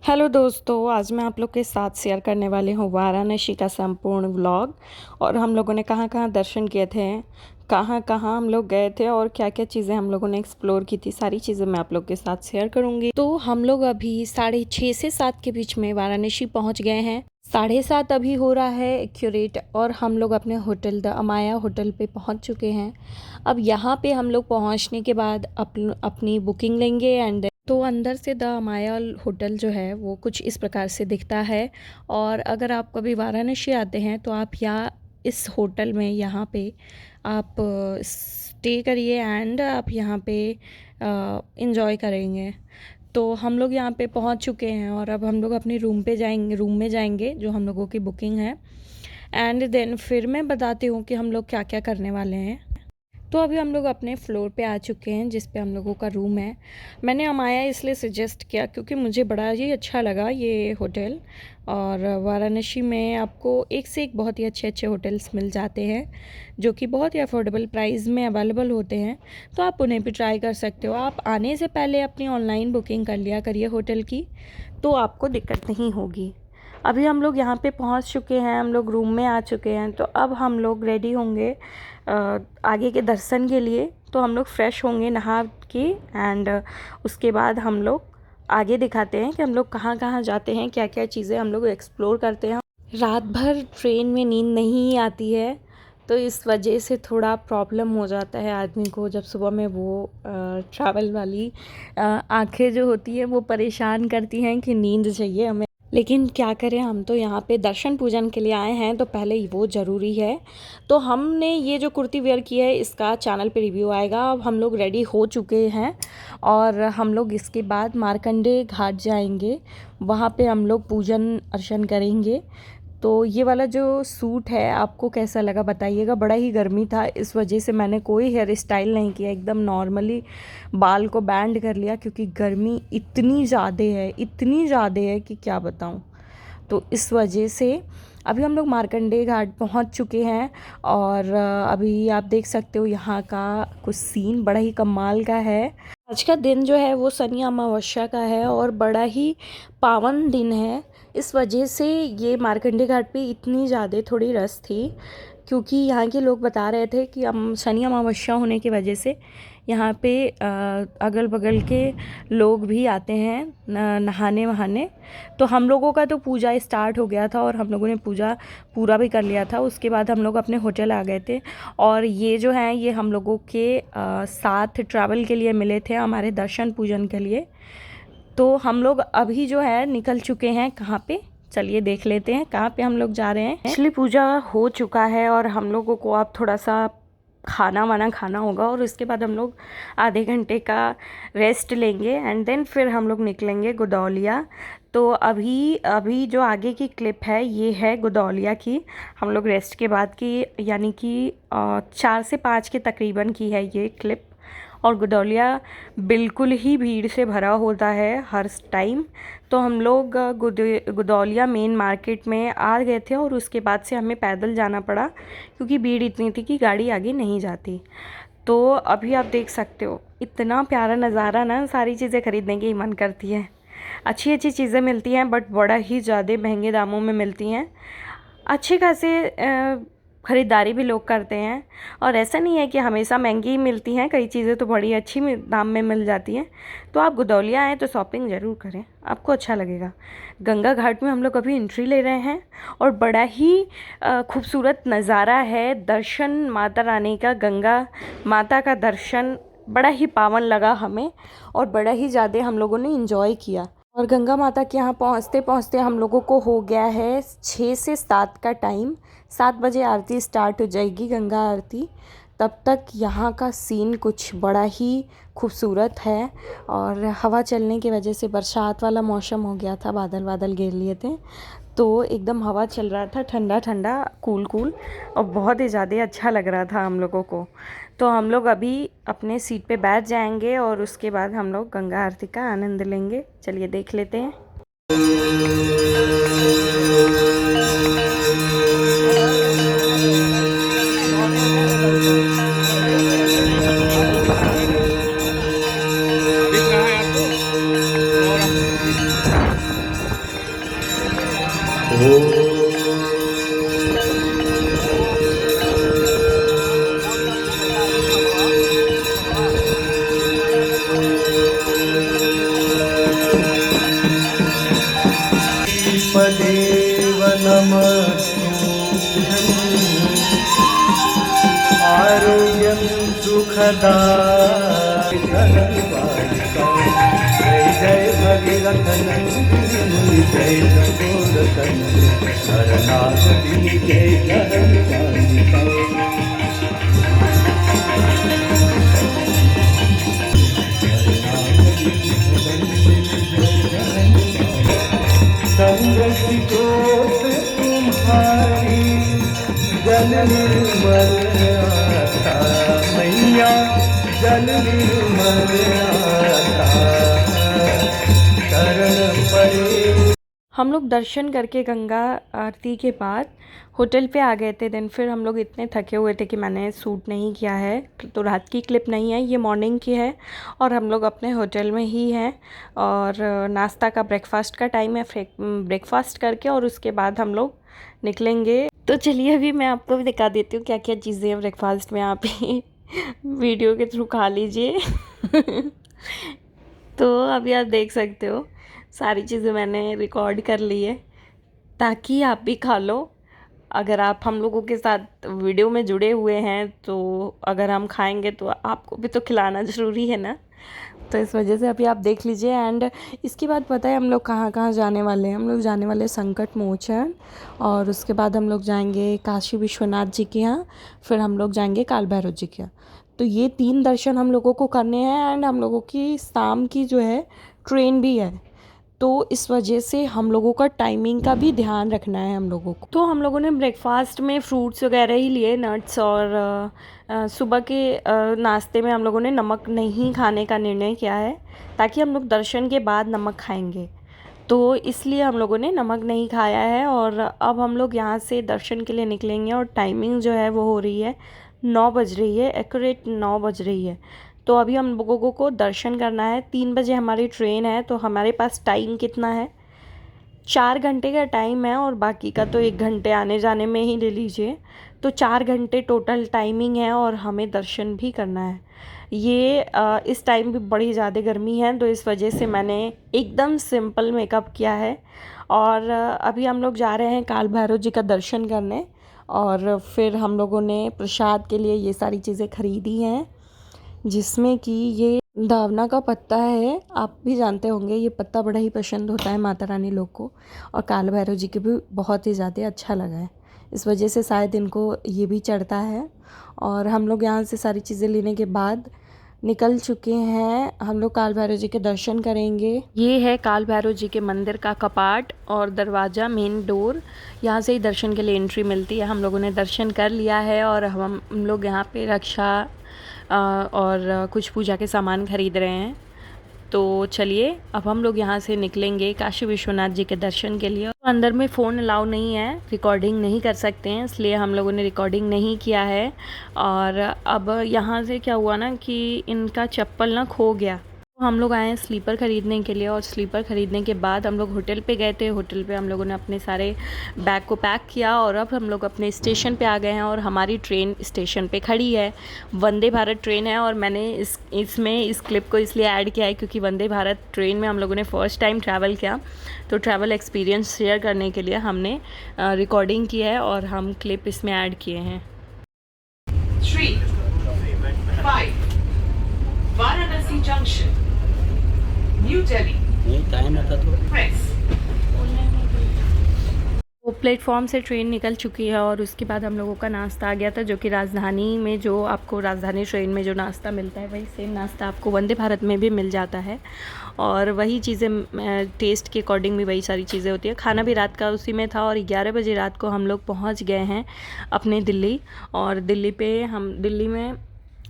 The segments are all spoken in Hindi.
हेलो दोस्तों, आज मैं आप लोग के साथ शेयर करने वाली हूँ वाराणसी का संपूर्ण व्लॉग। और हम लोगों ने कहाँ कहाँ दर्शन किए थे, कहाँ कहाँ हम लोग गए थे और क्या क्या चीज़ें हम लोगों ने एक्सप्लोर की थी, सारी चीज़ें मैं आप लोग के साथ शेयर करूँगी। तो हम लोग अभी 6:30 से 7 के बीच में वाराणसी पहुँच गए हैं। 7:30 अभी हो रहा है एक्यूरेट, और हम लोग अपने होटल द अमाया होटल पे पहुँच चुके हैं। अब यहाँ पे हम लोग पहुँचने के बाद अपनी बुकिंग लेंगे। एंड तो अंदर से द अमाया होटल जो है वो कुछ इस प्रकार से दिखता है। और अगर आप कभी वाराणसी आते हैं तो आप यहाँ इस होटल में यहाँ पे आप स्टे करिए एंड आप यहाँ पे इंजॉय करेंगे। तो हम लोग यहाँ पे पहुँच चुके हैं और अब हम लोग अपने रूम में जाएंगे जो हम लोगों की बुकिंग है। एंड देन फिर मैं बताती हूँ कि हम लोग क्या क्या करने वाले हैं। तो अभी हम लोग अपने फ्लोर पे आ चुके हैं जिस पे हम लोगों का रूम है। मैंने अमाया इसलिए सजेस्ट किया क्योंकि मुझे बड़ा ही अच्छा लगा ये होटल। और वाराणसी में आपको एक से एक बहुत ही अच्छे अच्छे होटल्स मिल जाते हैं जो कि बहुत ही अफोर्डेबल प्राइस में अवेलेबल होते हैं। तो आप उन्हें भी ट्राई कर सकते हो। आप आने से पहले अपनी ऑनलाइन बुकिंग कर लिया करिए होटल की, तो आपको दिक्कत नहीं होगी। अभी हम लोग यहाँ पे पहुँच चुके हैं, हम लोग रूम में आ चुके हैं। तो अब हम लोग रेडी होंगे आगे के दर्शन के लिए। तो हम लोग फ्रेश होंगे नहा के एंड उसके बाद हम लोग आगे दिखाते हैं कि हम लोग कहाँ कहाँ जाते हैं, क्या क्या चीज़ें हम लोग एक्सप्लोर करते हैं। रात भर ट्रेन में नींद नहीं आती है, तो इस वजह से थोड़ा प्रॉब्लम हो जाता है आदमी को जब सुबह में वो ट्रैवल वाली आंखें जो होती है वो परेशान करती हैं कि नींद चाहिए हमें। लेकिन क्या करें, हम तो यहाँ पे दर्शन पूजन के लिए आए हैं तो पहले वो ज़रूरी है। तो हमने ये जो कुर्ती वेयर की है इसका चैनल पे रिव्यू आएगा। अब हम लोग रेडी हो चुके हैं और हम लोग इसके बाद मार्कंडे घाट जाएंगे। वहाँ पे हम लोग पूजन अर्चन करेंगे। तो ये वाला जो सूट है आपको कैसा लगा बताइएगा। बड़ा ही गर्मी था, इस वजह से मैंने कोई हेयर स्टाइल नहीं किया, एकदम नॉर्मली बाल को बैंड कर लिया क्योंकि गर्मी इतनी ज़्यादा है कि क्या बताऊँ। तो इस वजह से अभी हम लोग मार्कंडे घाट पहुंच चुके हैं। और अभी आप देख सकते हो यहाँ का कुछ सीन बड़ा ही कमाल का है। आज का दिन जो है वो शनि अमावस्या का है और बड़ा ही पावन दिन है। इस वजह से ये मार्कंडे घाट पे इतनी ज़्यादा थोड़ी रश थी क्योंकि यहाँ के लोग बता रहे थे कि हम शनि अमावस्या होने की वजह से यहाँ पे अगल बगल के लोग भी आते हैं नहाने वहाने। तो हम लोगों का तो पूजा स्टार्ट हो गया था और हम लोगों ने पूजा पूरा भी कर लिया था। उसके बाद हम लोग अपने होटल आ गए थे। और ये जो हैं ये हम लोगों के साथ ट्रैवल के लिए मिले थे, हमारे दर्शन पूजन के लिए। तो हम लोग अभी जो है निकल चुके हैं। कहाँ पे, चलिए देख लेते हैं कहाँ पे हम लोग जा रहे हैं। एक्चुअली पूजा हो चुका है और हम लोगों को अब थोड़ा सा खाना वाना खाना होगा और उसके बाद हम लोग आधे घंटे का रेस्ट लेंगे एंड देन फिर हम लोग निकलेंगे गुदौलिया। तो अभी अभी जो आगे की क्लिप है ये है गुदौलिया की, हम लोग रेस्ट के बाद की, यानी कि 4 से 5 के तकरीबन की है ये क्लिप। और गुदौलिया बिल्कुल ही भीड़ से भरा होता है हर टाइम। तो हम लोग गुदौलिया मेन मार्केट में आ गए थे और उसके बाद से हमें पैदल जाना पड़ा क्योंकि भीड़ इतनी थी कि गाड़ी आगे नहीं जाती। तो अभी आप देख सकते हो इतना प्यारा नज़ारा ना, सारी चीज़ें ख़रीदने की मन करती है। अच्छी अच्छी चीज़ें मिलती हैं बट बड़ा ही ज़्यादा महंगे दामों में मिलती हैं। अच्छे खासे ख़रीदारी भी लोग करते हैं और ऐसा नहीं है कि हमेशा महंगी ही मिलती हैं, कई चीज़ें तो बड़ी अच्छी दाम में मिल जाती हैं। तो आप गुदौलिया आएँ तो शॉपिंग ज़रूर करें, आपको अच्छा लगेगा। गंगा घाट में हम लोग अभी एंट्री ले रहे हैं और बड़ा ही खूबसूरत नज़ारा है। दर्शन माता रानी का, गंगा माता का दर्शन बड़ा ही पावन लगा हमें और बड़ा ही ज़्यादा हम लोगों ने इंजॉय किया। और गंगा माता के यहाँ पहुँचते पहुँचते हम लोगों को हो गया है 6 से 7 का टाइम। 7 बजे आरती स्टार्ट हो जाएगी, गंगा आरती। तब तक यहाँ का सीन कुछ बड़ा ही खूबसूरत है। और हवा चलने की वजह से बरसात वाला मौसम हो गया था, बादल बादल घेर लिए थे तो एकदम हवा चल रहा था, ठंडा ठंडा कूल कूल, और बहुत ही ज़्यादा अच्छा लग रहा था हम लोगों को। तो हम लोग अभी अपने सीट पे बैठ जाएंगे और उसके बाद हम लोग गंगा आरती का आनंद लेंगे। चलिए देख लेते हैं। देव नमस्तुभ्यं आरोग्यं सुखदायि जय जय भगीरथ नंदिनी जय जगोदक शरणागति जय संगसिकोत तुम्हारी जल निर्मल आता मैया जल निर्मल आता शरण पड़े। हम लोग दर्शन करके गंगा आरती के बाद होटल पे आ गए थे। दिन फिर हम लोग इतने थके हुए थे कि मैंने शूट नहीं किया है, तो रात की क्लिप नहीं है, ये मॉर्निंग की है। और हम लोग अपने होटल में ही हैं और नाश्ता का ब्रेकफास्ट का टाइम है। ब्रेकफास्ट करके और उसके बाद हम लोग निकलेंगे। तो चलिए अभी मैं आपको भी दिखा देती हूँ क्या क्या चीज़ें हैं ब्रेकफास्ट में। आप ही वीडियो के थ्रू खा लीजिए। तो अभी आप देख सकते हो सारी चीज़ें मैंने रिकॉर्ड कर ली है ताकि आप भी खा लो। अगर आप हम लोगों के साथ वीडियो में जुड़े हुए हैं तो अगर हम खाएंगे तो आपको भी तो खिलाना ज़रूरी है ना। तो इस वजह से अभी आप देख लीजिए। एंड इसके बाद पता है हम लोग कहाँ कहाँ जाने वाले हैं। हम लोग जाने वाले संकट मोचन, और उसके बाद हम लोग जाएंगे काशी विश्वनाथ जी के यहाँ, फिर हम लोग जाएंगे काल भैरव जी के यहाँ। तो ये 3 दर्शन हम लोगों को करने हैं। एंड हम लोगों की शाम की जो है ट्रेन भी है, तो इस वजह से हम लोगों का टाइमिंग का भी ध्यान रखना है हम लोगों को। तो हम लोगों ने ब्रेकफास्ट में फ्रूट्स वगैरह ही लिए, नट्स, और सुबह के नाश्ते में हम लोगों ने नमक नहीं खाने का निर्णय किया है ताकि हम लोग दर्शन के बाद नमक खाएंगे। तो इसलिए हम लोगों ने नमक नहीं खाया है। और अब हम लोग यहाँ से दर्शन के लिए निकलेंगे और टाइमिंग जो है वो हो रही है 9 बज रही है, एक्यूरेट 9 बज रही है। तो अभी हम लोगों को दर्शन करना है। 3 बजे हमारी ट्रेन है, तो हमारे पास टाइम कितना है, 4 घंटे का टाइम है, और बाकी का तो 1 घंटे आने जाने में ही ले लीजिए। तो 4 घंटे टोटल टाइमिंग है और हमें दर्शन भी करना है। ये इस टाइम भी बड़ी ज़्यादा गर्मी है, तो इस वजह से मैंने एकदम सिंपल मेकअप किया है। और अभी हम लोग जा रहे हैं काल भैरव जी का दर्शन करने। और फिर हम लोगों ने प्रसाद के लिए ये सारी चीज़ें खरीदी हैं, जिसमें कि ये दावना का पत्ता है। आप भी जानते होंगे ये पत्ता बड़ा ही पसंद होता है माता रानी लोग को, और काल भैरव जी के भी बहुत ही ज़्यादा अच्छा लगा है, इस वजह से शायद इनको ये भी चढ़ता है। और हम लोग यहाँ से सारी चीज़ें लेने के बाद निकल चुके हैं। हम लोग काल भैरव जी के दर्शन करेंगे। ये है काल भैरव जी के मंदिर का कपाट और दरवाज़ा, मेन डोर। यहाँ से ही दर्शन के लिए एंट्री मिलती है। हम लोगों ने दर्शन कर लिया है और हम लोग यहाँ पे रक्षा और कुछ पूजा के सामान खरीद रहे हैं। तो चलिए अब हम लोग यहाँ से निकलेंगे काशी विश्वनाथ जी के दर्शन के लिए। तो अंदर में फ़ोन अलाउ नहीं है, रिकॉर्डिंग नहीं कर सकते हैं, इसलिए हम लोगों ने रिकॉर्डिंग नहीं किया है। और अब यहाँ से क्या हुआ ना कि इनका चप्पल ना खो गया। तो हम लोग आए हैं स्लीपर ख़रीदने के लिए, और स्लीपर ख़रीदने के बाद हम लोग होटल पे गए थे। होटल पे हम लोगों ने अपने सारे बैग को पैक किया और अब हम लोग अपने स्टेशन पे आ गए हैं और हमारी ट्रेन स्टेशन पे खड़ी है। वंदे भारत ट्रेन है, और मैंने इसमें इस क्लिप को इसलिए ऐड किया है क्योंकि वंदे भारत ट्रेन में हम लोगों ने फ़र्स्ट टाइम ट्रैवल किया, तो ट्रैवल एक्सपीरियंस शेयर करने के लिए हमने रिकॉर्डिंग की है और हम क्लिप इसमें ऐड किए हैं। 3, 5, Varanasi junction, new Delhi, press. वो प्लेटफॉर्म से ट्रेन निकल चुकी है और उसके बाद हम लोगों का नाश्ता आ गया था, जो कि राजधानी में जो आपको राजधानी ट्रेन में जो नाश्ता मिलता है वही सेम नाश्ता आपको वंदे भारत में भी मिल जाता है। और वही चीज़ें टेस्ट के अकॉर्डिंग भी वही सारी चीज़ें होती है। खाना भी रात का उसी में था और 11 बजे रात को हम लोग पहुंच गए हैं अपने दिल्ली। और दिल्ली में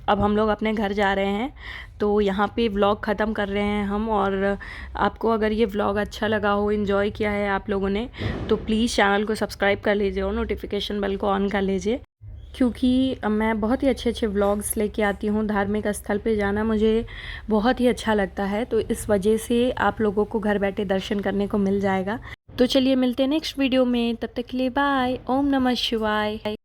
अब हम लोग अपने घर जा रहे हैं। तो यहाँ पे व्लॉग ख़त्म कर रहे हैं हम। और आपको अगर ये व्लॉग अच्छा लगा हो, इन्जॉय किया है आप लोगों ने, तो प्लीज़ चैनल को सब्सक्राइब कर लीजिए और नोटिफिकेशन बेल को ऑन कर लीजिए, क्योंकि मैं बहुत ही अच्छे अच्छे व्लॉग्स लेके आती हूँ। धार्मिक स्थल पे जाना मुझे बहुत ही अच्छा लगता है, तो इस वजह से आप लोगों को घर बैठे दर्शन करने को मिल जाएगा। तो चलिए मिलते हैं नेक्स्ट वीडियो में, तब तक के लिए बाय। ओम नमः शिवाय।